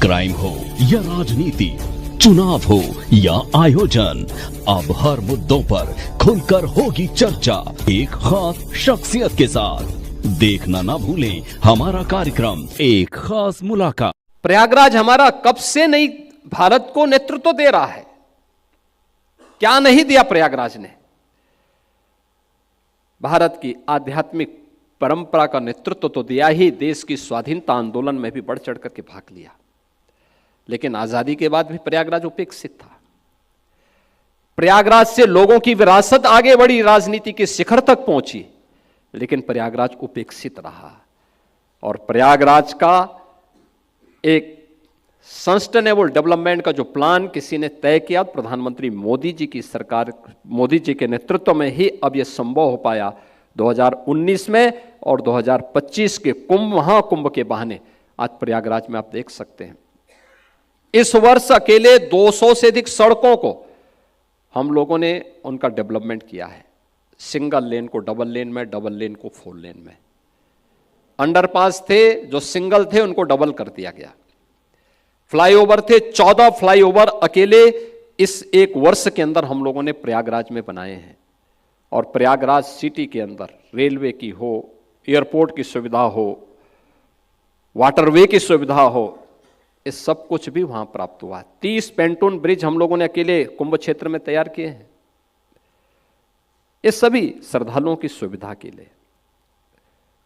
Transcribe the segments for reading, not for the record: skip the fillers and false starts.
Crime हो या राजनीति, चुनाव हो या आयोजन, अब हर मुद्दों पर खुलकर होगी चर्चा एक खास शख्सियत के साथ। देखना ना भूलें हमारा कार्यक्रम एक खास मुलाकात। प्रयागराज हमारा कब से नहीं भारत को नेतृत्व दे रहा है। क्या नहीं दिया प्रयागराज ने? भारत की आध्यात्मिक परंपरा का नेतृत्व तो दिया ही, देश की स्वाधीनता आंदोलन में भी बढ़ चढ़ करके भाग लिया। लेकिन आजादी के बाद भी प्रयागराज उपेक्षित था। प्रयागराज से लोगों की विरासत आगे बढ़ी, राजनीति के शिखर तक पहुंची, लेकिन प्रयागराज उपेक्षित रहा। और प्रयागराज का एक सस्टेनेबल डेवलपमेंट का जो प्लान किसी ने तय किया, प्रधानमंत्री मोदी जी की सरकार, मोदी जी के नेतृत्व में ही अब यह संभव हो पाया 2019 में। और 2025 के महाकुंभ के बहाने आज प्रयागराज में आप देख सकते हैं, इस वर्ष अकेले 200 से अधिक सड़कों को हम लोगों ने उनका डेवलपमेंट किया है। सिंगल लेन को डबल लेन में, डबल लेन को 4 लेन में। अंडरपास थे जो सिंगल थे उनको डबल कर दिया गया। फ्लाईओवर थे, 14 फ्लाईओवर अकेले इस एक वर्ष के अंदर हम लोगों ने प्रयागराज में बनाए हैं। और प्रयागराज सिटी के अंदर रेलवे की हो, एयरपोर्ट की सुविधा हो, वाटरवे की सुविधा हो, इस सब कुछ भी वहां प्राप्त हुआ। 30 पेंटून ब्रिज हम लोगों ने अकेले कुंभ क्षेत्र में तैयार किए हैं। ये सभी श्रद्धालुओं की सुविधा के लिए।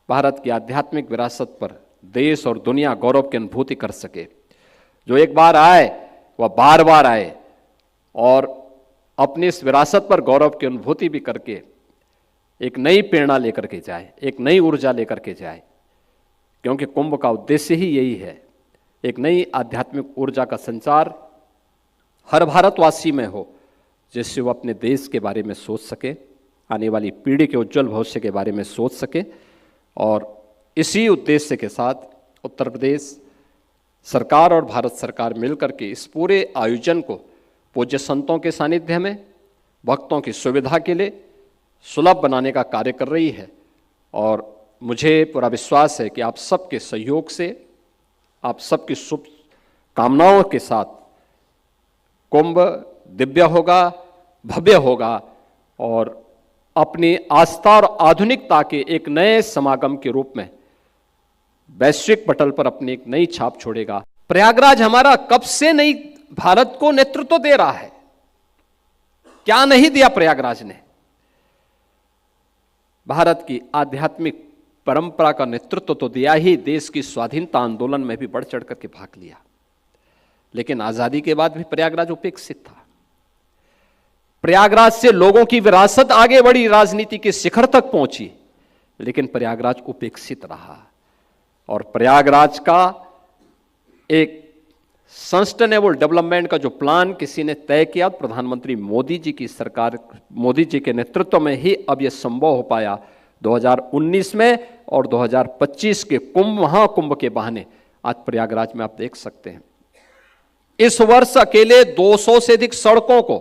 भारत की आध्यात्मिक विरासत पर देश और दुनिया गौरव की अनुभूति कर सके। जो एक बार आए वह बार बार आए और अपनी इस विरासत पर गौरव की अनुभूति भी करके एक नई प्रेरणा लेकर के जाए, एक नई ऊर्जा लेकर के जाए। क्योंकि कुंभ का उद्देश्य ही यही है, एक नई आध्यात्मिक ऊर्जा का संचार हर भारतवासी में हो, जिससे वो अपने देश के बारे में सोच सके, आने वाली पीढ़ी के उज्जवल भविष्य के बारे में सोच सके। और इसी उद्देश्य के साथ उत्तर प्रदेश सरकार और भारत सरकार मिलकर के इस पूरे आयोजन को पूज्य संतों के सानिध्य में भक्तों की सुविधा के लिए सुलभ बनाने का कार्य कर रही है। और मुझे पूरा विश्वास है कि आप सबके सहयोग से, आप सबकी शुभ कामनाओं के साथ कुंभ दिव्य होगा, भव्य होगा और अपनी आस्था और आधुनिकता के एक नए समागम के रूप में वैश्विक पटल पर अपनी एक नई छाप छोड़ेगा। प्रयागराज हमारा कब से नहीं भारत को नेतृत्व दे रहा है। क्या नहीं दिया प्रयागराज ने? भारत की आध्यात्मिक परंपरा का नेतृत्व तो दिया ही, देश की स्वाधीनता आंदोलन में भी बढ़ चढ़ करके भाग लिया। लेकिन आजादी के बाद भी प्रयागराज उपेक्षित था। प्रयागराज से लोगों की विरासत आगे बढ़ी, राजनीति के शिखर तक पहुंची, लेकिन प्रयागराज उपेक्षित रहा। और प्रयागराज का एक सस्टेनेबल डेवलपमेंट का जो प्लान किसी ने तय किया, प्रधानमंत्री मोदी जी की सरकार, मोदी जी के नेतृत्व में ही अब यह संभव हो पाया 2019 में। और 2025 के महाकुंभ के बहाने आज प्रयागराज में आप देख सकते हैं, इस वर्ष अकेले 200 से अधिक सड़कों को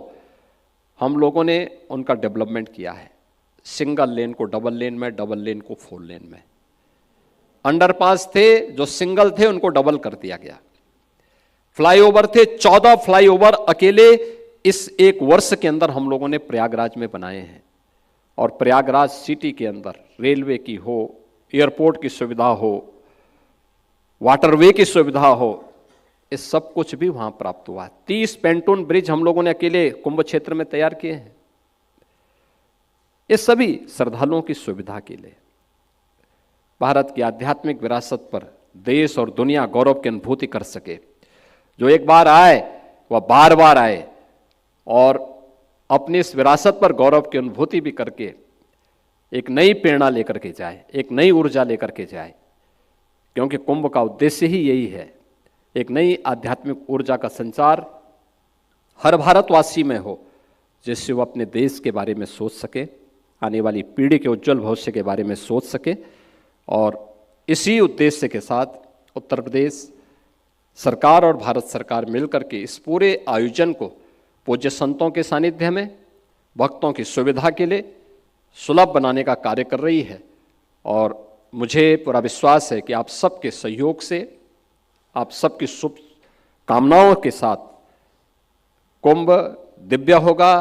हम लोगों ने उनका डेवलपमेंट किया है। सिंगल लेन को डबल लेन में, डबल लेन को 4 लेन में। अंडरपास थे जो सिंगल थे उनको डबल कर दिया गया। फ्लाईओवर थे, 14 फ्लाईओवर अकेले इस एक वर्ष के अंदर हम लोगों ने प्रयागराज में बनाए हैं। और प्रयागराज सिटी के अंदर रेलवे की हो, एयरपोर्ट की सुविधा हो, वाटरवे की सुविधा हो, इस सब कुछ भी वहां प्राप्त हुआ। 30 पेंटून ब्रिज हम लोगों ने अकेले कुंभ क्षेत्र में तैयार किए हैं। ये सभी श्रद्धालुओं की सुविधा के लिए। भारत की आध्यात्मिक विरासत पर देश और दुनिया गौरव की अनुभूति कर सके। जो एक बार आए वह बार बार आए और अपनी इस विरासत पर गौरव की अनुभूति भी करके एक नई प्रेरणा लेकर के जाए, एक नई ऊर्जा लेकर के जाए। क्योंकि कुंभ का उद्देश्य ही यही है, एक नई आध्यात्मिक ऊर्जा का संचार हर भारतवासी में हो, जिससे वो अपने देश के बारे में सोच सके, आने वाली पीढ़ी के उज्जवल भविष्य के बारे में सोच सके। और इसी उद्देश्य के साथ उत्तर प्रदेश सरकार और भारत सरकार मिलकर के इस पूरे आयोजन को पूज्य संतों के सानिध्य में भक्तों की सुविधा के लिए सुलभ बनाने का कार्य कर रही है। और मुझे पूरा विश्वास है कि आप सबके सहयोग से, आप सबकी शुभ कामनाओं के साथ कुंभ दिव्य होगा,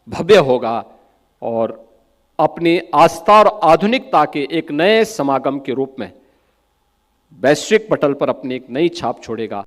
भव्य होगा और अपनी आस्था और आधुनिकता के एक नए समागम के रूप में वैश्विक पटल पर अपनी एक नई छाप छोड़ेगा।